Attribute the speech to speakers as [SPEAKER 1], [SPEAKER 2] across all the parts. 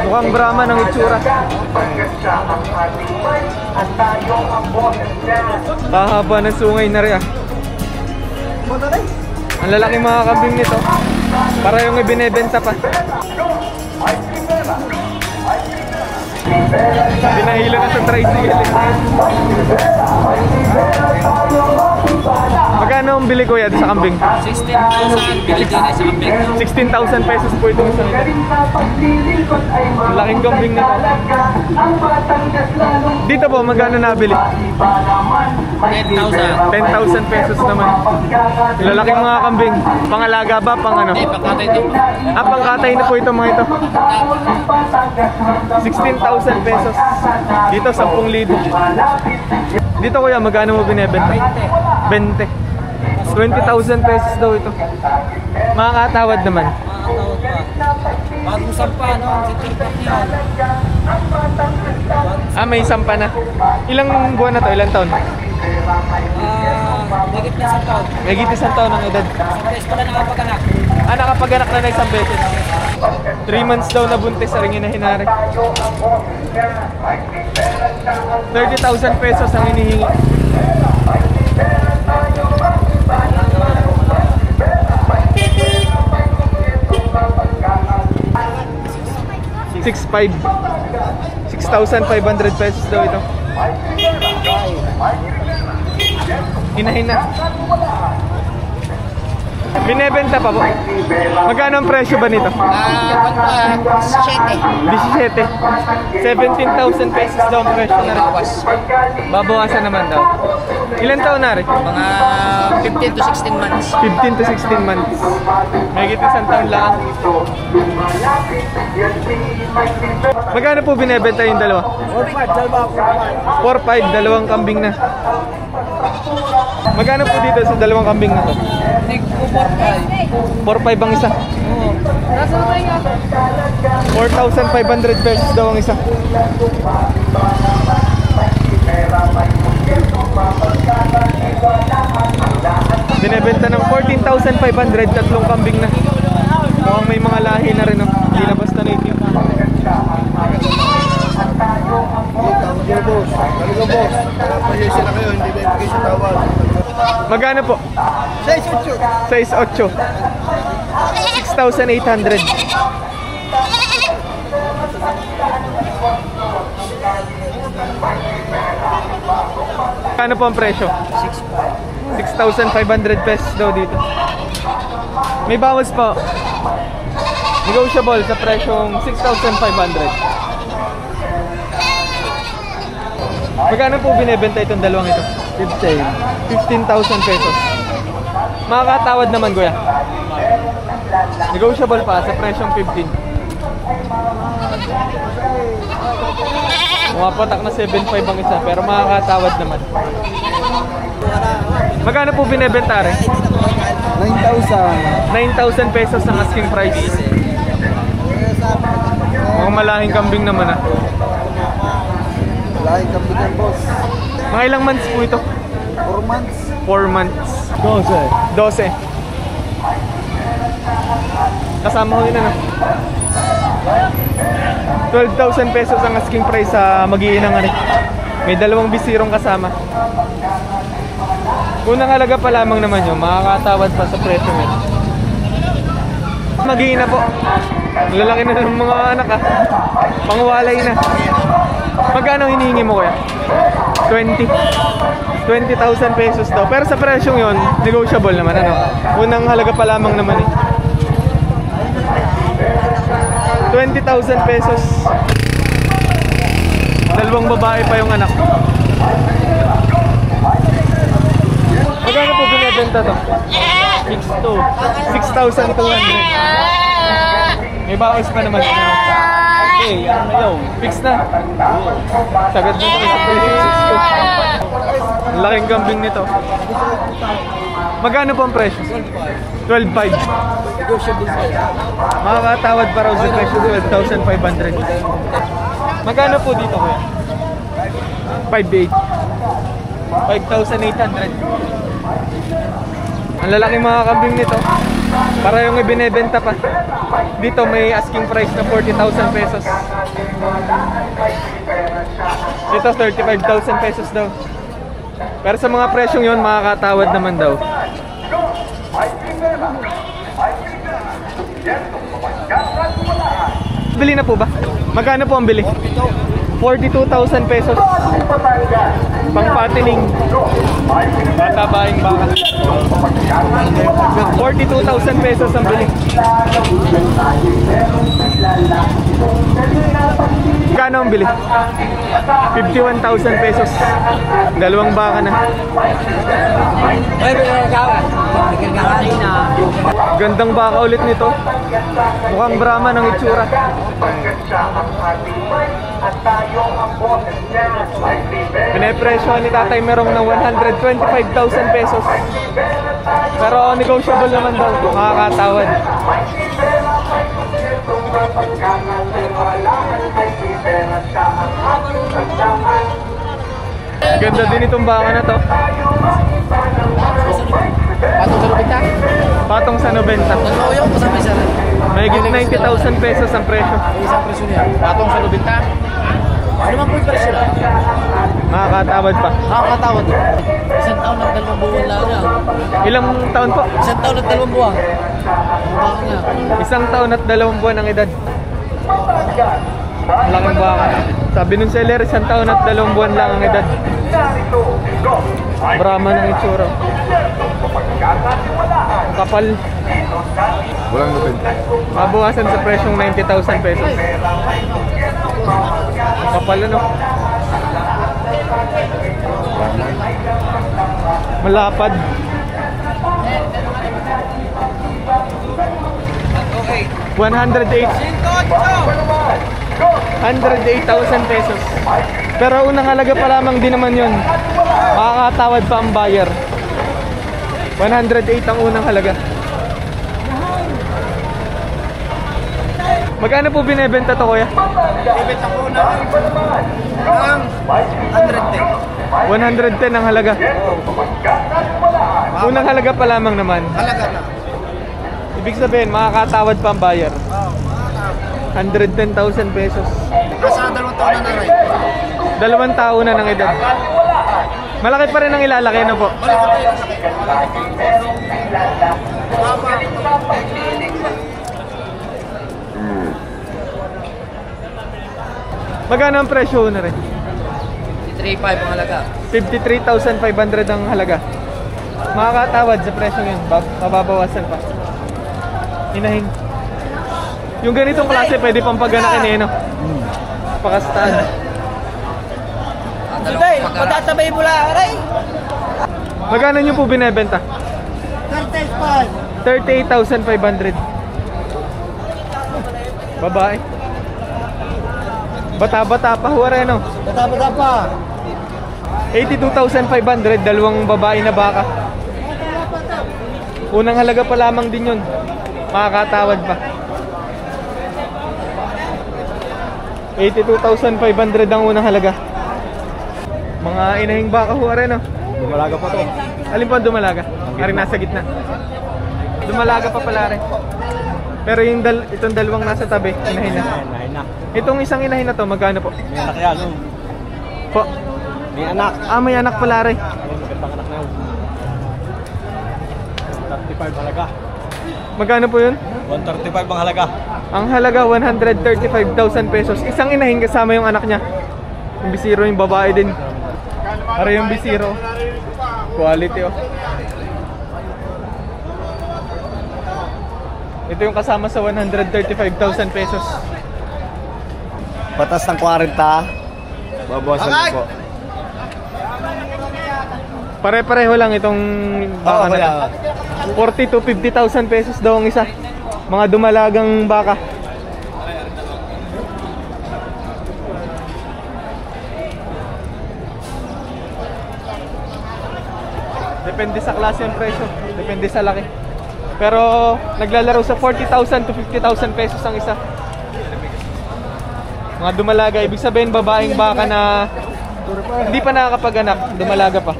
[SPEAKER 1] Mukhang Brahman ang itsura. Kahaba ng sungay na rin ah. Ang lalaking mga kambing nito. Para yung ibinebenta pa. Pinahilo na sa tricycle. Magkano ang bili ko yan sa kambing?
[SPEAKER 2] 16,000 bili din sa kambing.
[SPEAKER 1] 16,000 pesos po itong isang ito. Laking kambing nito. Dito po, magkano nabili? 10,000 pesos naman. Lalaking mga kambing. Pangalaga ba? Pang ano?
[SPEAKER 2] Pangkatay ito.
[SPEAKER 1] Pangkatay na po ito mga ito. 16,000 pesos. Dito 10,000. Dito kuya, magkano mo binebenta? 20. 20,000 pesos daw ito. Makakatawad naman.
[SPEAKER 2] Makakatawad pa. Bagong sampa, no? Sitirpak niya.
[SPEAKER 1] May sampa na. Ilang buwan na to? Ilang taon?
[SPEAKER 2] Higit na isang taon.
[SPEAKER 1] Higit isang taon ang edad.
[SPEAKER 2] Isang beses pala nakapaganak.
[SPEAKER 1] Nakapaganak na isang beses. 3 months daw na buntis sa ringin na hinari. 30,000 pesos ang hinihingi. $6,500 pesos daw ito. Hinahin na. Binebenta pa po. Magkano ang presyo ba nito?
[SPEAKER 2] 17.
[SPEAKER 1] 17,000 pesos daw ang presyo na rin. Babawasan naman daw. Ilan taon na rin?
[SPEAKER 2] Mga 15 to 16 months.
[SPEAKER 1] 15 to 16 months. May isang taon lang. Magkano po binebenta yung dalawa? 4,500, dalawang kambing na. Magkano po dito sa dalawang kambing na to? 4,500 ang isa. 4,500 pesos daw ang isa. Binebenta ng 14,500, tatlong kambing na. Mukhang may mga lahi na rin, no? Hindi na basta native. Magkano po? 6,800. 6,800. Magkano po ang presyo? 6,500 pesos daw dito. May bawas po. Negotiable sa presyong 6,500. Magkano po binebenta itong dalawang ito? 15,000 pesos. Makakatawad naman kuya. Negotiable pa sa presyong 15. Pumapatak na 7,500 ang isa pero makakatawad naman. Magkano po binebenta rin? 9,000 pesos ang asking price. Mukhang malahing kambing naman ah.
[SPEAKER 3] Malahing kambing yan, boss.
[SPEAKER 1] Mga ilang months po ito?
[SPEAKER 3] 4 months.
[SPEAKER 1] 4 months. 12. Kasama ko yun ano. 12,000 pesos ang asking price sa mag-iinang ano. May dalawang bisirong kasama. Unang halaga pa lamang naman yun, makakatawad pa sa presyo nyo. Mag-iina po. Lalaki na ng mga anak ah. Pangwalay na. Magkano hinihingi mo kuya? 20,000 pesos daw. Pero sa presyong yon, negotiable naman ano. Unang halaga pa lamang naman eh. 20,000 pesos. Dalawang babae pa yung anak. Magkano po binibenta to? 6,200. May bawas pa naman. Okay, ano na yun? Fix na. Sagad mo ito sa 6,200. Laking kambing nito. Magkano po ang presyo? 12,500. Makakatawad pa raw sa presyo 12,500. Magkano po dito kuya? 5,800. 5,800. Ang lalaking mga kambing nito. Para yung ibinebenta pa. Dito may asking price na 40,000 pesos. Ito 35,000 pesos daw. Pero sa mga presyong yon, makakatawad naman daw. Bili na po ba? Magkano po ang bili? 42,000 pesos. Pang patining. Batabaing baka. 42,000 pesos ang bili. Magkano ang bili? 51,000 pesos. Dalawang baka na. Gandang baka ulit nito. Mukhang Brahma ng itsura. Pinepresyo ni Tatay Merong ng 125,000 pesos. Pero negotiable naman daw, makakatawad. Ganda din itong baka na to.
[SPEAKER 2] Patong sa lubita?
[SPEAKER 1] Patong sa 90.
[SPEAKER 2] Totoo yung kasama isa rin.
[SPEAKER 1] May 90,000 pesos ang presyo.
[SPEAKER 2] Isang presyo niya. Patong sa lubita? Ano man po yung presyo lang?
[SPEAKER 1] Makakatawad pa.
[SPEAKER 2] Nakakatawad. Isang taon at 2 buwan lang niya.
[SPEAKER 1] Ilang taon po?
[SPEAKER 2] Isang taon at 2 buwan. Baka niya.
[SPEAKER 1] Isang taon at 2 buwan ang edad. Malaking baka. Sabi nung seller, isang taon at 2 buwan lang ang edad. Brahma ng itsura. Kapal.
[SPEAKER 3] Walang nabenta.
[SPEAKER 1] Mabawasan sa presyong 90,000 pesos. Kapal ano? Malapad. 108,000 pesos. Pero unang halaga pa lamang din naman yun. Makakatawad pa ang buyer. 108 ang unang halaga. Magkano po binebenta to, kuya?
[SPEAKER 2] Ibenta ko na ng 110.
[SPEAKER 1] 110 ang halaga. Unang halaga pa lamang naman.
[SPEAKER 2] Halaga na.
[SPEAKER 1] Ibig sabihin, makakatawad pa ang buyer. 110,000 pesos.
[SPEAKER 2] Nasa 2 taon na rin.
[SPEAKER 1] 2 taon na ng edad. Malaki pa rin ang ilalaki na po. Magkano ang presyo na rin?
[SPEAKER 2] 3.5 ang halaga.
[SPEAKER 1] 53,500 ang halaga. Makakatawad sa presyo yun. Mababawasan pa. Hinahin. Yung ganitong klase pwede pang paganakin eh, no? Pakastaan.
[SPEAKER 2] Today, patatabay mo lang, aray!
[SPEAKER 1] Magkano nyo po binebenta? 38,500. Babae. Bata-bata pa, huwara no?
[SPEAKER 2] Bata-bata pa.
[SPEAKER 1] 82,500, dalawang babae na baka. Unang halaga pa lamang din yun. Makakatawad pa. 82,500 ang unang halaga. Mga inahing baka huwara no?
[SPEAKER 3] Dumalaga pa to.
[SPEAKER 1] Alin pa ang dumalaga? Aring nasa gitna. Dumalaga pa pala rin. Pero yung itong dalawang nasa tabi, inahin na.
[SPEAKER 3] Inahin na.
[SPEAKER 1] Itong isang inahin na to, magkano po?
[SPEAKER 3] May anak yan.
[SPEAKER 1] Po?
[SPEAKER 3] May anak.
[SPEAKER 1] Ah, may anak pala rin.
[SPEAKER 3] Magandang anak na yun. 35 halaga.
[SPEAKER 1] Magkano po yun?
[SPEAKER 3] 135 ang halaga.
[SPEAKER 1] Ang halaga, 135,000 pesos. Isang inahin kasama yung anak niya. Yung bisiro, yung babae din. Para yung bisiro. Quality oh. Ito yung kasama sa 135,000 pesos.
[SPEAKER 3] Batas ng 40. Babawasan ko po.
[SPEAKER 1] Pare-pareho lang itong baka na to. 40 to 50,000 pesos daw ang isa. Mga dumalagang baka. Depende sa klase ng presyo. Depende sa laki. Pero naglalaro sa 40,000 to 50,000 pesos ang isa. Mga dumalaga, ibig sabihin babaeng baka na hindi pa nakakapag-anak, dumalaga pa.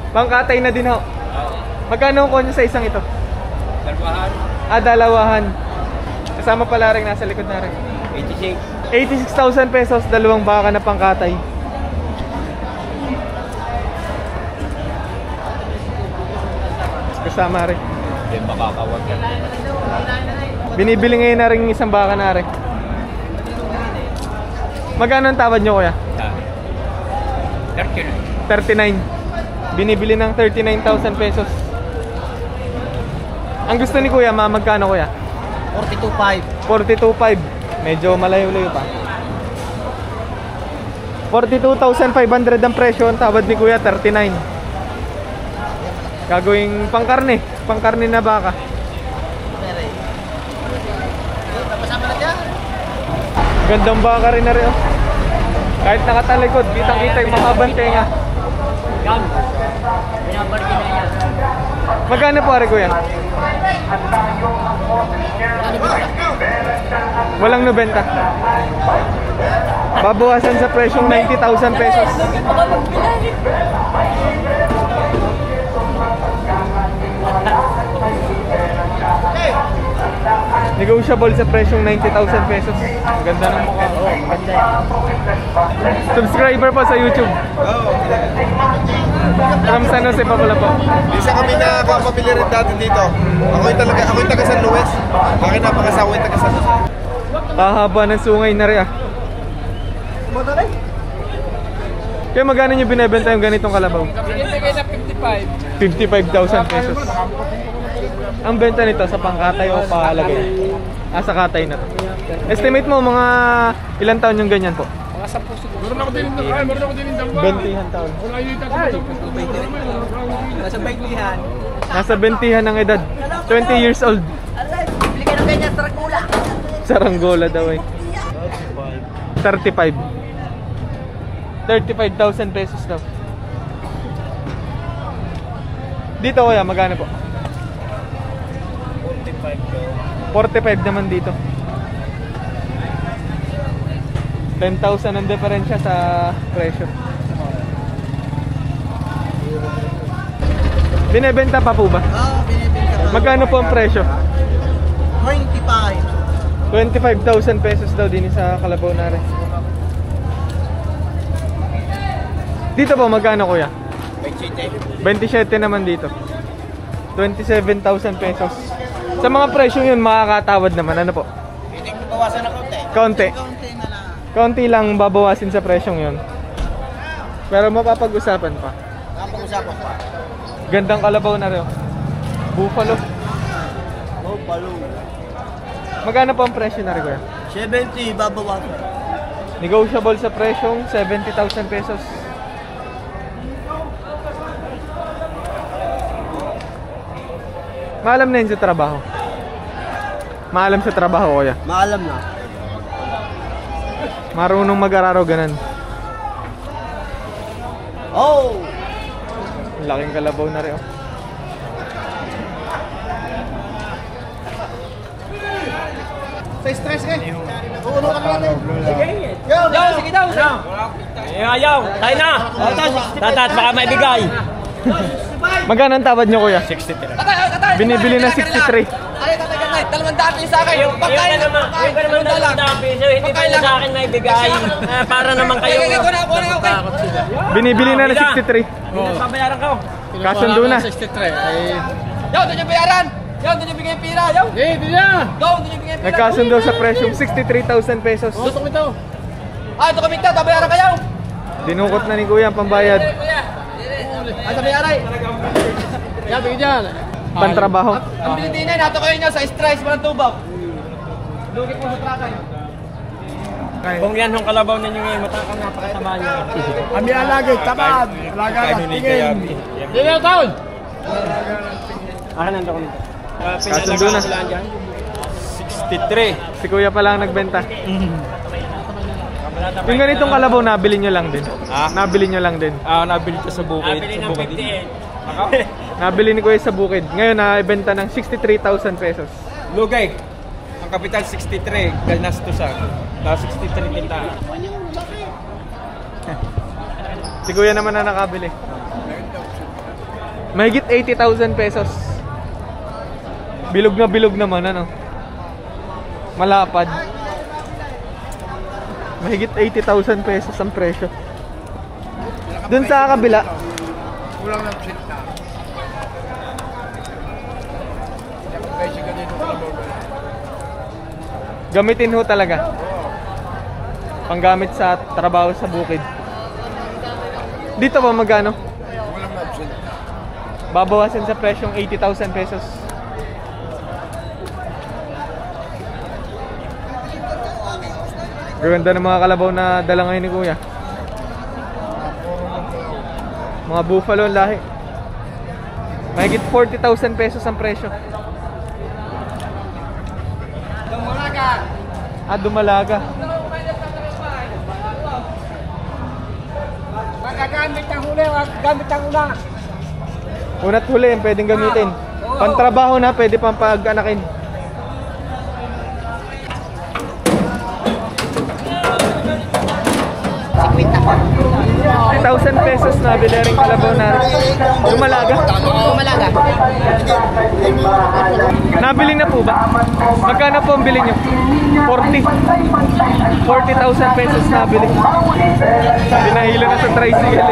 [SPEAKER 1] Pangkatay na din ho. Magkano ang konyo sa isang ito? Ah, dalawahan. Kasama pala rin nasa likod na rin. 86,000 pesos, dalawang baka na pangkatay. Kasama rin.
[SPEAKER 3] Yan makakawag yan.
[SPEAKER 1] Binibili ngayon na rin isang baka na rin. Magkano ang tawad nyo kuya? 39. Binibili ng 39,000 pesos. Ang gusto ni kuya, magkano kuya?
[SPEAKER 2] 42.5.
[SPEAKER 1] 42,500. Medyo malayo-layo pa. 42,500 ang presyo. Ang tawad ni kuya, 39. Gagawing pangkarne na baka. Gandang baka rin na rin, oh. Kahit nakatalikod, kitang-kita yung mahabang tenga. Magkano po, ari kuya? Walang 90. Babawasan sa presyong 90,000 pesos. Negotiable sa presyong 90,000 pesos. Ang ganda ng mukha. Subscriber po sa YouTube. From San Jose pa pala po.
[SPEAKER 4] Isa kami na kapabili rin dati dito. Ako'y taga San Luis. Akin napakasawa yung taga San Jose.
[SPEAKER 1] Kahaba ng sungay na rin, ah. Kaya magkano nyo binibenta yung ganitong kalabaw?
[SPEAKER 2] Binibigay na
[SPEAKER 1] 55,000 pesos. Ang benta nito sa pangkatay o palagay? Ah, sa katay na to. Estimate mo mga ilang taon yung ganyan po?
[SPEAKER 2] Mga 10 siguro.
[SPEAKER 5] Meron ako din ng
[SPEAKER 1] 20 taon.
[SPEAKER 2] Nasa baitlihan.
[SPEAKER 1] Nasa 20 ng edad. 20 years old.
[SPEAKER 2] Bili ka ng ganyan, Saranggola.
[SPEAKER 1] Saranggola daw eh. 35. 35,000 pesos daw. Dito kuya, magkano po? 45 naman dito. 10,000 ang diferensya sa presyo. Binebenta pa po ba?
[SPEAKER 2] Oo, binibenta pa.
[SPEAKER 1] Magkano po ang presyo?
[SPEAKER 2] 25.
[SPEAKER 1] 25,000 pesos daw din sa Kalabaw na rin. Dito po magkano kuya? 27 naman dito. 27,000 pesos. Sa mga presyo yun, makakatawad naman. Ano po?
[SPEAKER 2] Hindi ko bawasan ng konti.
[SPEAKER 1] Konti.
[SPEAKER 2] Konti na lang.
[SPEAKER 1] Konti lang babawasin sa presyong yun. Pero mapapag-usapan pa.
[SPEAKER 2] Napag-usapan pa.
[SPEAKER 1] Gandang kalabaw na rin. Buffalo.
[SPEAKER 2] Buffalo.
[SPEAKER 1] Magkano po ang presyo na rin kuya?
[SPEAKER 2] 70, babawasan.
[SPEAKER 1] Negotiable sa presyong 70,000 pesos. Maalam na yun sa trabaho. Maalam sa trabaho kuya.
[SPEAKER 2] Maalam na.
[SPEAKER 1] Marunong mag-araro ganun.
[SPEAKER 2] Oh!
[SPEAKER 1] Laking kalabaw na rin, oh.
[SPEAKER 4] Sa stress eh. Uno ka natin.
[SPEAKER 2] Yo, sige daw.
[SPEAKER 3] Ayaw! Tayo na! Tatat, baka may bigay!
[SPEAKER 1] Magkano ang tawad nyo kuya?
[SPEAKER 3] 63.
[SPEAKER 1] Binibili na 63.
[SPEAKER 2] Ay, tatay, 200 sa akin.
[SPEAKER 3] Yung ka naman 200 piso, hindi pa sa akin may bigay. Para naman kayo.
[SPEAKER 2] Okay.
[SPEAKER 1] Binibili na 63.
[SPEAKER 3] Pabayaran ka.
[SPEAKER 1] Kasundo na.
[SPEAKER 5] 63. Ay,
[SPEAKER 2] Yo, doon yung bayaran. Yo, doon yung bigay yung pira. Yo.
[SPEAKER 5] hindi na.
[SPEAKER 2] Go, doon yung bigay yung pira.
[SPEAKER 1] Nagkasundo sa presyong 63,000 pesos.
[SPEAKER 5] Gusto ko ito.
[SPEAKER 2] Ah, ito kaming ta, bayaran kayo.
[SPEAKER 1] Dinukot na ni kuya ang pambayad.
[SPEAKER 2] Ay, sa bayaran.
[SPEAKER 5] Yan, bigyan dyan.
[SPEAKER 1] Pantrabaho.
[SPEAKER 2] Ang bilidinay, nato kayo nyo sa stress, walang tubaw. Lugit mo sa trakay.
[SPEAKER 3] Kung yan yung kalabaw ninyo ngayon, matakang napakataba niyo.
[SPEAKER 5] Kami alagay, tamad. Alaga na, tingin. Hindi na taon.
[SPEAKER 3] Akin nandun ko nito.
[SPEAKER 1] Kasundo na.
[SPEAKER 3] 63.
[SPEAKER 1] Si kuya pa lang nagbenta. Yung ganitong kalabaw, nabili nyo lang din. Nabili nyo lang din.
[SPEAKER 3] Nabili ko sa bukid.
[SPEAKER 2] Nabili ng 58.
[SPEAKER 1] Nabili ni kuya sa bukid. Ngayon, naibenta ng 63,000 pesos.
[SPEAKER 3] Lugay. Ang kapital 63. Ganastusan. Tapos 63 kita.
[SPEAKER 1] Si kuya naman na nakabili. Mahigit 80,000 pesos. Bilog na bilog naman, ano? Malapad. Mahigit 80,000 pesos ang presyo. Dun sa kabila.
[SPEAKER 5] Kulang ng shit na. Kasi ganito ka lang.
[SPEAKER 1] Gamitin ho talaga. Panggamit sa trabaho sa bukid. Dito ba magkano?
[SPEAKER 5] Kulang ng shit.
[SPEAKER 1] Babawasan sa presyong 80,000 pesos. Gaganda ng mga kalabaw na dala ngayon ni Kuya. Mga buffalo ang lahi. Mahigit 40,000 pesos ang presyo.
[SPEAKER 2] Dumalaga.
[SPEAKER 1] Dumalaga.
[SPEAKER 2] Magagamit ang huli, gamit ang una.
[SPEAKER 1] Una't huli, pwedeng gamitin. Pantrabaho na, pwede pang pag-anakin. 1,000 pesos na bilering kalabaw na dumalaga.
[SPEAKER 2] Dumalaga.
[SPEAKER 1] Nabili na po ba? Magkano po ang bili nyo? 40,000 pesos nabili. Dinahilo na sa tricycle.